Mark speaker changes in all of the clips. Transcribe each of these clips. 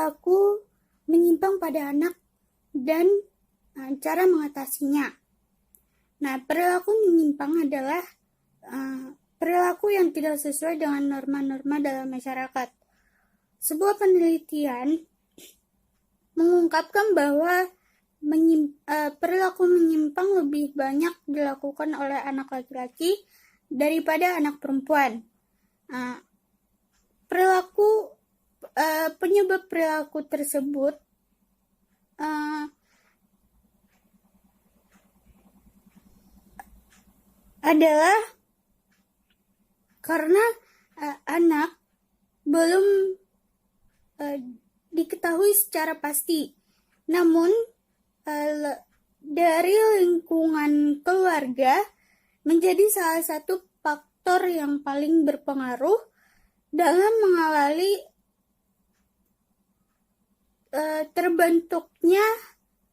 Speaker 1: perilaku menyimpang pada anak dan cara mengatasinya. Nah, perilaku menyimpang adalah perilaku yang tidak sesuai dengan norma-norma dalam masyarakat. Sebuah penelitian mengungkapkan bahwa perilaku menyimpang lebih banyak dilakukan oleh anak laki-laki daripada anak perempuan. Penyebab perilaku tersebut adalah karena anak belum diketahui secara pasti. Namun dari lingkungan keluarga menjadi salah satu faktor yang paling berpengaruh dalam mengawali terbentuknya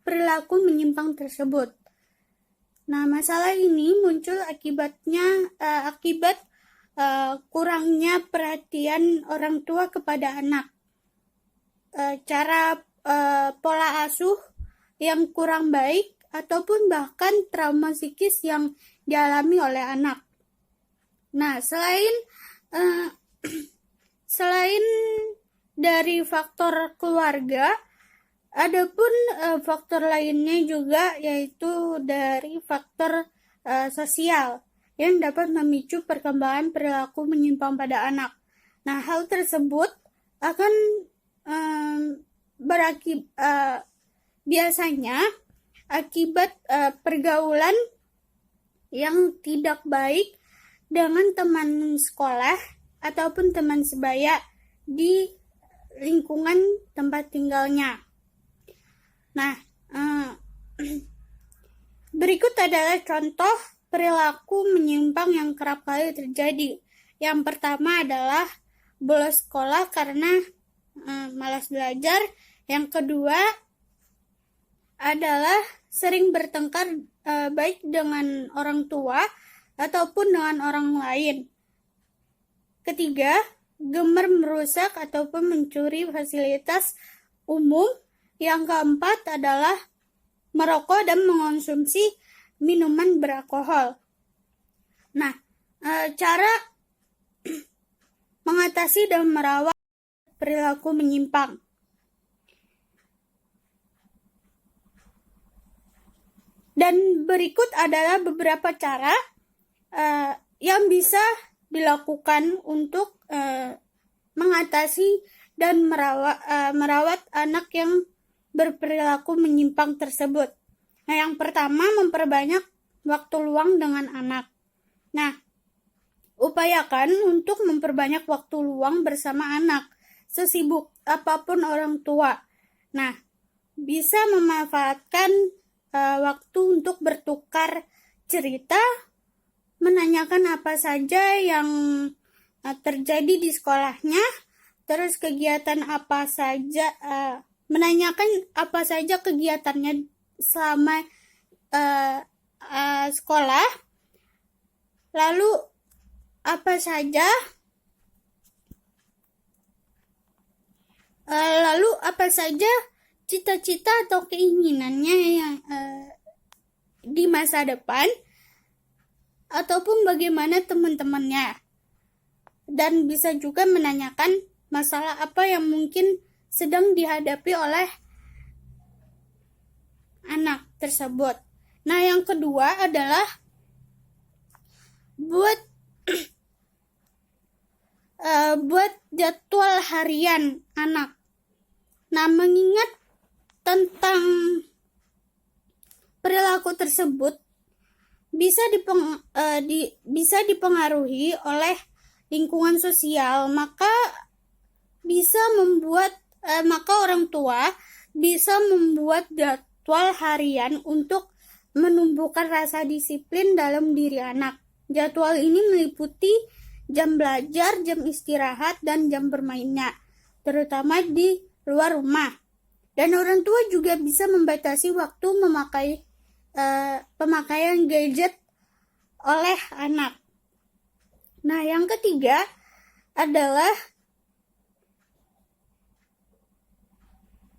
Speaker 1: perilaku menyimpang tersebut. Nah, masalah ini muncul akibat kurangnya perhatian orang tua kepada anak. Pola asuh yang kurang baik ataupun bahkan trauma psikis yang dialami oleh anak. Nah, selain dari faktor keluarga, adapun faktor lainnya juga yaitu dari faktor sosial yang dapat memicu perkembangan perilaku menyimpang pada anak. Nah, hal tersebut akan biasanya akibat pergaulan yang tidak baik dengan teman sekolah ataupun teman sebaya di lingkungan tempat tinggalnya. Nah, berikut adalah contoh perilaku menyimpang yang kerap kali terjadi. Yang pertama adalah bolos sekolah karena malas belajar. Yang kedua adalah sering bertengkar baik dengan orang tua ataupun dengan orang lain. Ketiga, gemar merusak ataupun mencuri fasilitas umum. Yang keempat adalah merokok dan mengonsumsi minuman beralkohol. Nah, cara mengatasi dan merawat perilaku menyimpang. Dan berikut adalah beberapa cara yang bisa dilakukan untuk mengatasi dan merawat anak yang berperilaku menyimpang tersebut. Nah, yang pertama, memperbanyak waktu luang dengan anak. Nah, upayakan untuk memperbanyak waktu luang bersama anak, sesibuk apapun orang tua. Nah, bisa memanfaatkan waktu untuk bertukar cerita, menanyakan apa saja yang terjadi di sekolahnya, terus kegiatan apa saja, menanyakan apa saja kegiatannya selama sekolah, lalu apa saja cita-cita atau keinginannya yang di masa depan, ataupun bagaimana teman-temannya. Dan bisa juga menanyakan masalah apa yang mungkin sedang dihadapi oleh anak tersebut. Nah, yang kedua adalah buat jadwal harian anak. Nah, mengingat tentang perilaku tersebut bisa dipengaruhi oleh lingkungan sosial, maka orang tua bisa membuat jadwal harian untuk menumbuhkan rasa disiplin dalam diri anak. Jadwal ini meliputi jam belajar, jam istirahat, dan jam bermainnya, terutama di luar rumah. Dan orang tua juga bisa membatasi waktu pemakaian gadget oleh anak. Nah, yang ketiga adalah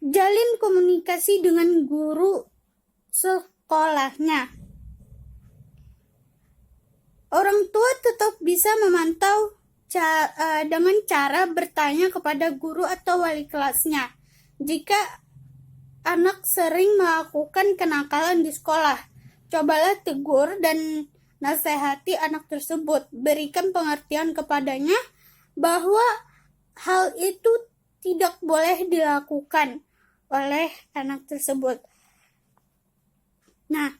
Speaker 1: jalin komunikasi dengan guru sekolahnya. Orang tua tetap bisa memantau dengan cara bertanya kepada guru atau wali kelasnya. Jika anak sering melakukan kenakalan di sekolah, cobalah tegur dan nasihati anak tersebut. Berikan pengertian kepadanya bahwa hal itu tidak boleh dilakukan oleh anak tersebut. Nah,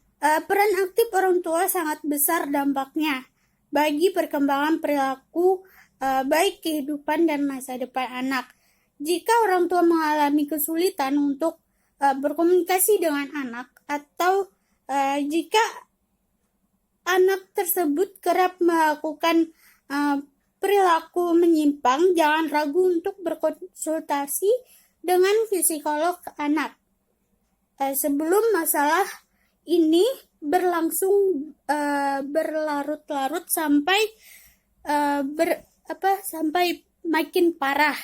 Speaker 1: peran aktif orang tua sangat besar dampaknya bagi perkembangan perilaku baik kehidupan dan masa depan anak. Jika orang tua mengalami kesulitan untuk berkomunikasi dengan anak, atau jika anak tersebut kerap melakukan perilaku menyimpang, jangan ragu untuk berkonsultasi dengan psikolog anak sebelum masalah ini berlangsung berlarut-larut sampai sampai makin parah.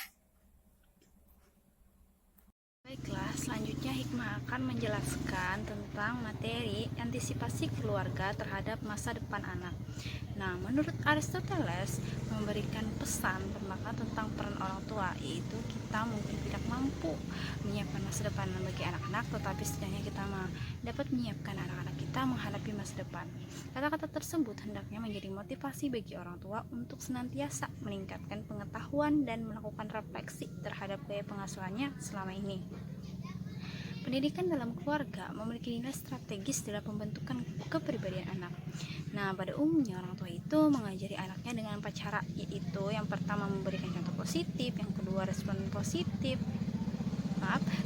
Speaker 2: Baiklah, selanjutnya Hikmah akan menjelaskan tentang materi antisipasi keluarga terhadap masa depan anak. Nah, menurut Aristoteles memberikan pesan tentang peran orang tua, yaitu kita mungkin tidak mampu menyiapkan masa depan bagi anak-anak, tetapi setidaknya kita dapat menyiapkan anak-anak kita menghadapi masa depan. Kata-kata tersebut hendaknya menjadi motivasi bagi orang tua untuk senantiasa meningkatkan pengetahuan dan melakukan refleksi terhadap gaya pengasuhannya selama ini. Pendidikan dalam keluarga memiliki nilai strategis dalam pembentukan kepribadian anak. Nah, pada umumnya orang tua itu mengajari anaknya dengan 4 cara, yaitu yang pertama memberikan contoh positif, yang kedua respon positif.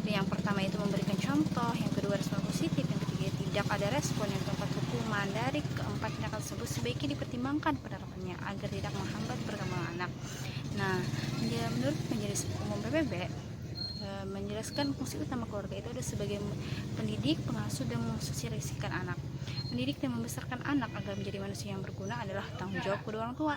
Speaker 2: Yang pertama itu memberikan contoh, yang kedua respon positif, yang ketiga tidak ada respon, yang keempat hukuman. Dari keempat tindakan tersebut sebaiknya dipertimbangkan penerapannya agar tidak menghambat perkembangan anak. Nah, menurut Majelis Umum PBB menjelaskan fungsi utama keluarga itu ada sebagai pendidik, pengasuh, dan mensosialisasikan anak. Mendidik dan membesarkan anak agar menjadi manusia yang berguna adalah tanggung jawab kedua orang tua.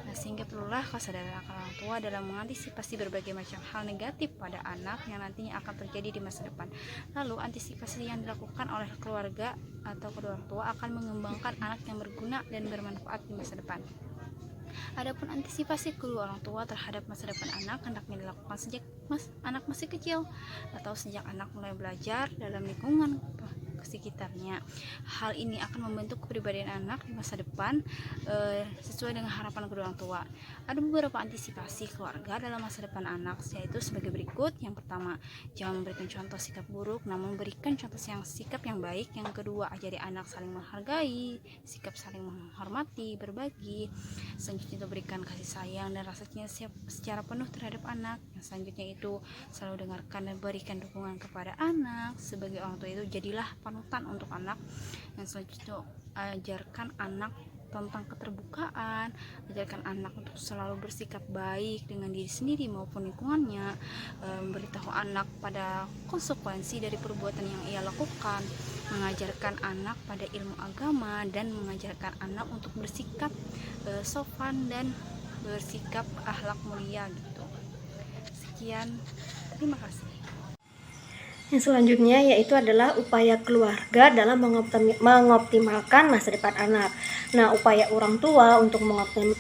Speaker 2: Nah, sehingga perlulah kesadaran orang tua dalam mengantisipasi berbagai macam hal negatif pada anak yang nantinya akan terjadi di masa depan. Lalu, antisipasi yang dilakukan oleh keluarga atau kedua orang tua akan mengembangkan anak yang berguna dan bermanfaat di masa depan. Adapun antisipasi kedua orang tua terhadap masa depan anak hendaknya dilakukan sejak anak masih kecil atau sejak anak mulai belajar dalam lingkungan sekitarnya. Hal ini akan membentuk kepribadian anak di masa depan sesuai dengan harapan kedua orang tua. Ada beberapa antisipasi keluarga dalam masa depan anak, yaitu sebagai berikut. Yang pertama, jangan memberikan contoh sikap buruk, namun berikan contoh sikap yang baik. Yang kedua, ajari anak saling menghargai, sikap saling menghormati, berbagi. Selanjutnya itu berikan kasih sayang dan rasa cinta secara penuh terhadap anak. Yang selanjutnya itu selalu dengarkan dan berikan dukungan kepada anak. Sebagai orang tua itu jadilah panutan untuk anak. Yang selanjutnya ajarkan anak tentang keterbukaan, ajarkan anak untuk selalu bersikap baik dengan diri sendiri maupun lingkungannya, memberitahu anak pada konsekuensi dari perbuatan yang ia lakukan, mengajarkan anak pada ilmu agama, dan mengajarkan anak untuk bersikap sopan dan bersikap akhlak mulia gitu. Sekian, terima kasih.
Speaker 3: Yang selanjutnya yaitu adalah upaya keluarga dalam mengoptimalkan masa depan anak. Nah, upaya orang tua untuk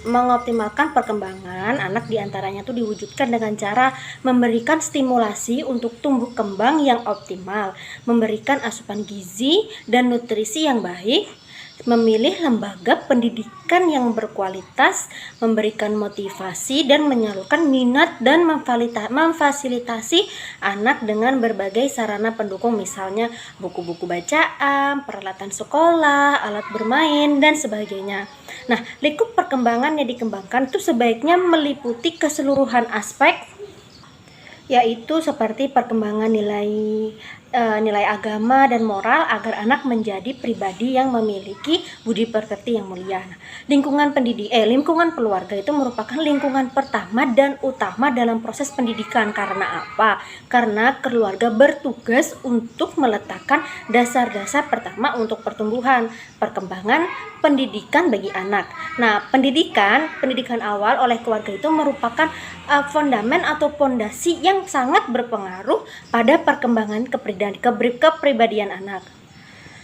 Speaker 3: mengoptimalkan perkembangan anak diantaranya itu diwujudkan dengan cara memberikan stimulasi untuk tumbuh kembang yang optimal, memberikan asupan gizi dan nutrisi yang baik, memilih lembaga pendidikan yang berkualitas, memberikan motivasi dan menyalurkan minat dan memfasilitasi anak dengan berbagai sarana pendukung, misalnya buku-buku bacaan, peralatan sekolah, alat bermain, dan sebagainya. Nah, lingkup perkembangan yang dikembangkan itu sebaiknya meliputi keseluruhan aspek, yaitu seperti perkembangan nilai nilai agama dan moral agar anak menjadi pribadi yang memiliki budi pekerti yang mulia. Nah, lingkungan keluarga itu merupakan lingkungan pertama dan utama dalam proses pendidikan. Karena apa? Karena keluarga bertugas untuk meletakkan dasar-dasar pertama untuk pertumbuhan, perkembangan, pendidikan bagi anak. Nah, pendidikan awal oleh keluarga itu merupakan fondamen atau pondasi yang sangat berpengaruh pada perkembangan kepribadian anak.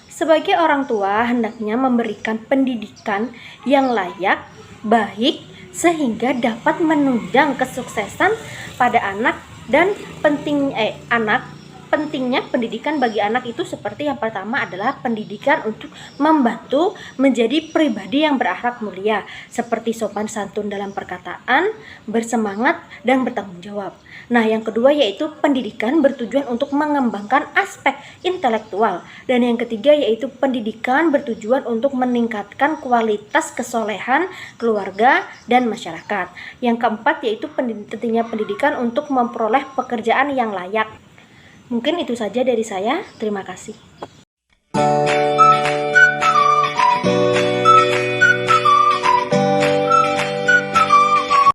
Speaker 3: Sebagai orang tua, hendaknya memberikan pendidikan yang layak, baik, sehingga dapat menunjang kesuksesan pada anak dan pentingnya pendidikan bagi anak itu seperti yang pertama adalah pendidikan untuk membantu menjadi pribadi yang berakhlak mulia, seperti sopan santun dalam perkataan, bersemangat, dan bertanggung jawab. Nah, yang kedua yaitu pendidikan bertujuan untuk mengembangkan aspek intelektual. Dan yang ketiga yaitu pendidikan bertujuan untuk meningkatkan kualitas kesolehan keluarga dan masyarakat. Yang keempat yaitu pentingnya pendidikan untuk memperoleh pekerjaan yang layak. Mungkin itu saja dari saya. Terima kasih.